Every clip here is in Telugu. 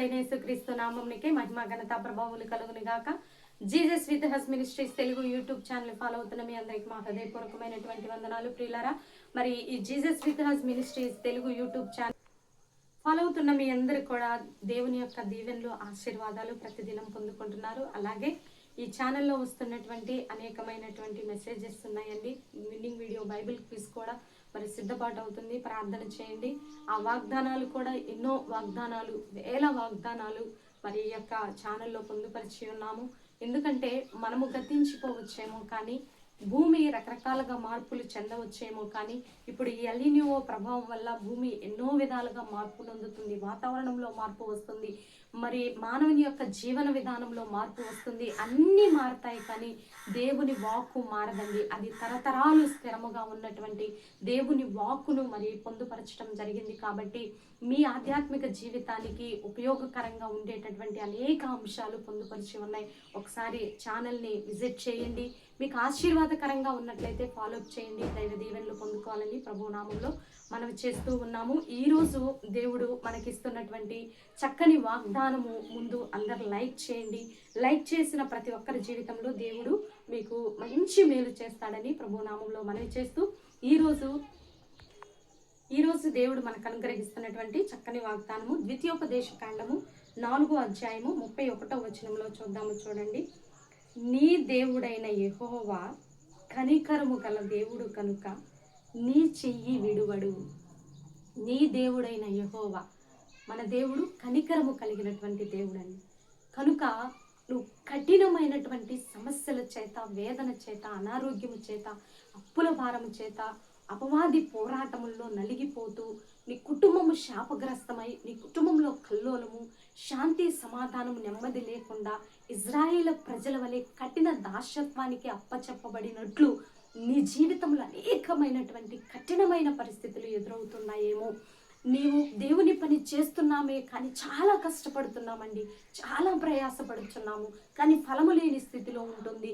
రక్షకుడైన యేసుక్రీస్తు నామమునికే మహిమ ఘనత ప్రభావములు కలుగును గాక. Jesus with has ministries Telugu YouTube channel follow అవుతున్న మీ అందరికి మా హృదయపూర్వకమైనటువంటి వందనాలు ప్రియులారా. మరి ఈ Jesus with has ministries Telugu YouTube channel follow అవుతున్న మీ అందరికి కూడా దేవుని యొక్క దీవెనలు ఆశీర్వాదాలు ప్రతిదినం పొందుకుంటున్నారు. అలాగే ఈ ఛానల్లో వస్తున్నటువంటి అనేకమైనటువంటి మెసేజెస్ ఉన్నాయండి. విన్నింగ్ వీడియో బైబిల్ క్విజ్ కూడా మరి సిద్ధపాటు అవుతుంది. ప్రార్థన చేయండి. ఆ వాగ్దానాలు కూడా ఎన్నో వాగ్దానాలు, వేల వాగ్దానాలు మరి ఈ యొక్క ఛానల్లో పొందుపరిచి ఉన్నాము. ఎందుకంటే మనము గతించిపోవచ్చేమో కానీ భూమి రకరకాలుగా మార్పులు చెందవచ్చేమో కానీ ఇప్పుడు ఈ ఎల్నినో ప్రభావం వల్ల భూమి ఎన్నో విధాలుగా మార్పు నొందుతుంది. వాతావరణంలో మార్పు వస్తుంది, మరి మానవుని యొక్క జీవన విధానంలో మార్పు వస్తుంది. అన్నీ మారతాయి కానీ దేవుని వాక్కు మారదండి. అది తరతరాలు స్థిరముగా ఉన్నటువంటి దేవుని వాక్కును మరి పొందుపరచడం జరిగింది. కాబట్టి మీ ఆధ్యాత్మిక జీవితానికి ఉపయోగకరంగా ఉండేటటువంటి అనేక అంశాలు పొందుపరిచి ఉన్నాయి. ఒకసారి ఛానల్ని విజిట్ చేయండి. మీకు ఆశీర్వాదకరంగా ఉన్నట్లయితే ఫాలోఅప్ చేయండి. దైవ దీవెనలు పొందుకోవాలని ప్రభు నామంలో మనవి చేస్తూ ఉన్నాము. ఈరోజు దేవుడు మనకిస్తున్నటువంటి చక్కని వాగ్దానము ముందు అందరు లైక్ చేయండి. లైక్ చేసిన ప్రతి ఒక్కరి జీవితంలో దేవుడు మీకు మంచి మేలు చేస్తాడని ప్రభు నామంలో మనవి చేస్తూ ఈరోజు దేవుడు మనకు అనుగ్రహిస్తున్నటువంటి చక్కని వాగ్దానము ద్వితీయోపదేశ కాండము 4వ అధ్యాయము 31వ వచనంలో చూద్దాము. చూడండి. నీ దేవుడైన యెహోవా కనికరము గల దేవుడు కనుక నీ చెయ్యి విడువడు. నీ దేవుడైన యెహోవా, మన దేవుడు కనికరము కలిగినటువంటి దేవుడండి. కనుక నువ్వు కఠినమైనటువంటి సమస్యల చేత, వేదన చేత, అనారోగ్యము చేత, అప్పుల భారము చేత, అపవాది పోరాటముల్లో నలిగిపోతూ నీ కుటుంబము శాపగ్రస్తమై, నీ కుటుంబంలో కల్లోలము, శాంతి సమాధానము, నెమ్మది లేకుండా ఇజ్రాయేల్ ప్రజల వలె కఠిన దాస్యత్వానికి అప్పచెప్పబడినట్లు నీ జీవితంలో అనేకమైనటువంటి కఠినమైన పరిస్థితులు ఎదురవుతున్నాయేమో. నీవు దేవుని పని చేస్తున్నామే కానీ చాలా కష్టపడుతున్నామండి, చాలా ప్రయాసపడుతున్నాము కానీ ఫలము లేని స్థితిలో ఉంటుంది.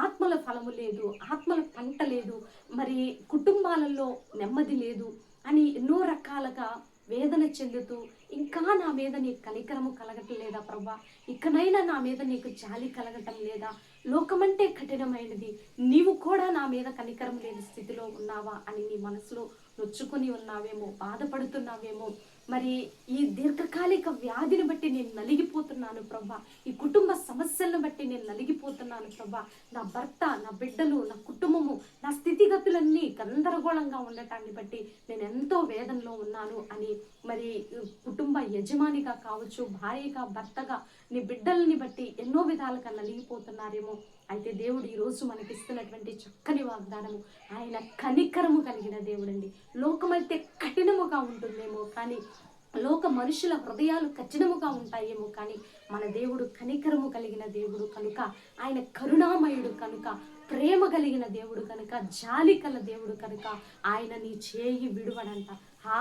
ఆత్మల ఫలము లేదు, ఆత్మల పంట లేదు, మరి కుటుంబాలలో నెమ్మది లేదు అని ఎన్నో రకాలుగా వేదన చెందుతూ ఇంకా నా మీద నీకు కనికరము కలగటం లేదా ప్రభా, ఇకనైనా నా మీద నీకు జాలి కలగటం లేదా, లోకమంటే కఠినమైనది, నీవు కూడా నా మీద కనికరం లేని స్థితిలో ఉన్నావా అని నీ మనసులో నొచ్చుకొని ఉన్నావేమో, బాధపడుతున్నావేమో. మరి ఈ దీర్ఘకాలిక వ్యాధిని బట్టి నేను నలిగిపోతున్నాను ప్రభా, ఈ కుటుంబ సమస్యలను బట్టి నేను నలిగిపోతున్నాను ప్రభా, నా భర్త, నా బిడ్డలు, నా కుటుంబము, నా స్థితిగతులన్నీ గందరగోళంగా ఉండటాన్ని బట్టి నేను ఎంతో వేదనలో ఉన్నాను అని మరి కుటుంబ యజమానిగా కావచ్చు, భార్యగా, భర్తగా, నీ బిడ్డల్ని బట్టి ఎన్నో విధాలుగా నలిగిపోతున్నారేమో. అయితే దేవుడు ఈరోజు మనకిస్తున్నటువంటి చక్కని వాగ్దానము, ఆయన కనికరము కలిగిన దేవుడండి. లోకమైతే కఠినముగా ఉంటుందేమో కానీ, లోక మనుషుల హృదయాలు కఠినముగా ఉంటాయేమో కానీ మన దేవుడు కనికరము కలిగిన దేవుడు కనుక, ఆయన కరుణామయుడు కనుక, ప్రేమ కలిగిన దేవుడు కనుక, జాలి కల దేవుడు కనుక ఆయన నీ చేయి విడువడంట.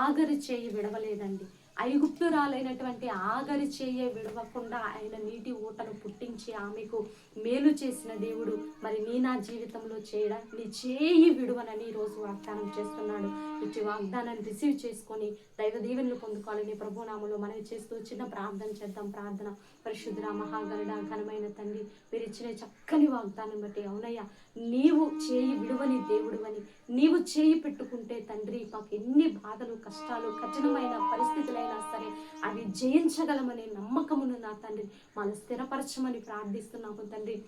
ఆగరి చేయి విడవలేదండి. ఐగుప్తురాలైనటువంటి ఆగరి చేయ విడవకుండా ఆయన నీటి ఊటను పుట్టించి ఆమెకు మేలు చేసిన దేవుడు మరి నా జీవితంలో చేయడం, నీ చేయి విడువనని ఈరోజు వాగ్దానం చేస్తున్నాడు. ఇటు వాగ్దానాన్ని రిసీవ్ చేసుకొని దైవ దీవెనలు పొందుకోవాలని ప్రభునామలో మనవి చేస్తూ చిన్న ప్రార్థన చేద్దాం. ప్రార్థన. పరిశుద్ధ మహాగరుడ ఘనమైన తండ్రి, మీరు ఇచ్చిన చక్కని వాగ్దానం బట్టి అవునయ్యా, నీవు చేయి విడువని దేవుడు అని, నీవు చేయి పెట్టుకుంటే తండ్రి మాకు ఎన్ని బాధలు, కష్టాలు, కఠినమైన పరిస్థితులైనా సరే అవి జయించగలమనే నమ్మకమును నా తండ్రి మనం స్థిరపరచమని ప్రార్థిస్తున్నాము తండ్రి.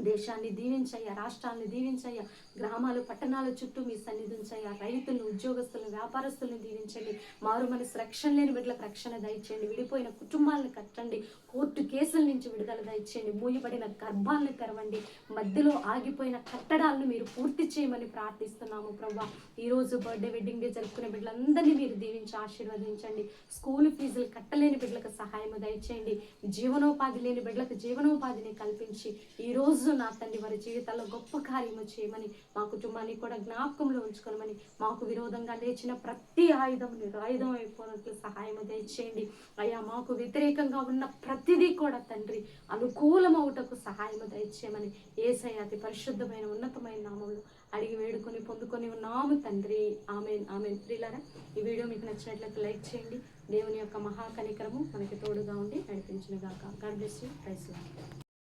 దేశాన్ని దీవించయ్యా, రాష్ట్రాన్ని దీవించయ్యా, గ్రామాలు పట్టణాల చుట్టూ మీ సన్నిధి ఉంచయ్యా, రైతులను, ఉద్యోగస్తులను, వ్యాపారస్తులను దీవించండి. మారు మనసు రక్షణ లేని బిడ్డలకు రక్షణ దయచేయండి. విడిపోయిన కుటుంబాలను కట్టండి. కోర్టు కేసుల నుంచి విడుదల దయచేయండి. మూయబడిన గర్భాలను తెరవండి. మధ్యలో ఆగిపోయిన కట్టడాలను మీరు పూర్తి చేయమని ప్రార్థిస్తున్నాము ప్రభా. ఈరోజు బర్త్డే, వెడ్డింగ్ డే జరుపుకునే బిడ్డలందరినీ మీరు దీవించి ఆశీర్వదించండి. స్కూల్ ఫీజులు కట్టలేని బిడ్డలకు సహాయం దయచేయండి. జీవనోపాధి లేని బిడ్డలకు జీవనోపాధిని కల్పించి ఈరోజు రోజు నా తండ్రి వారి జీవితాల్లో గొప్ప కార్యము చేయమని, మా కుటుంబాన్ని కూడా జ్ఞాపకంలో ఉంచుకోమని, మాకు విరోధంగా లేచిన ప్రతి ఆయుధం నిరాయుధం అయిపోయినట్లు సహాయం దయచేయండి అయ్యా. మాకు వ్యతిరేకంగా ఉన్న ప్రతిదీ కూడా తండ్రి అనుకూలమవుటకు సహాయం దయచేయమని యేసయ్య అతి పరిశుద్ధమైన ఉన్నతమైన నామంలో అడిగి వేడుకొని పొందుకొని ఉన్నాము తండ్రి. Amen amen. ప్రియులారా, ఈ వీడియో మీకు నచ్చినట్లయితే లైక్ చేయండి. దేవుని యొక్క మహాకనికరము మనకి తోడుగా ఉండి నడిపించును గాక. God bless you. Praise lord.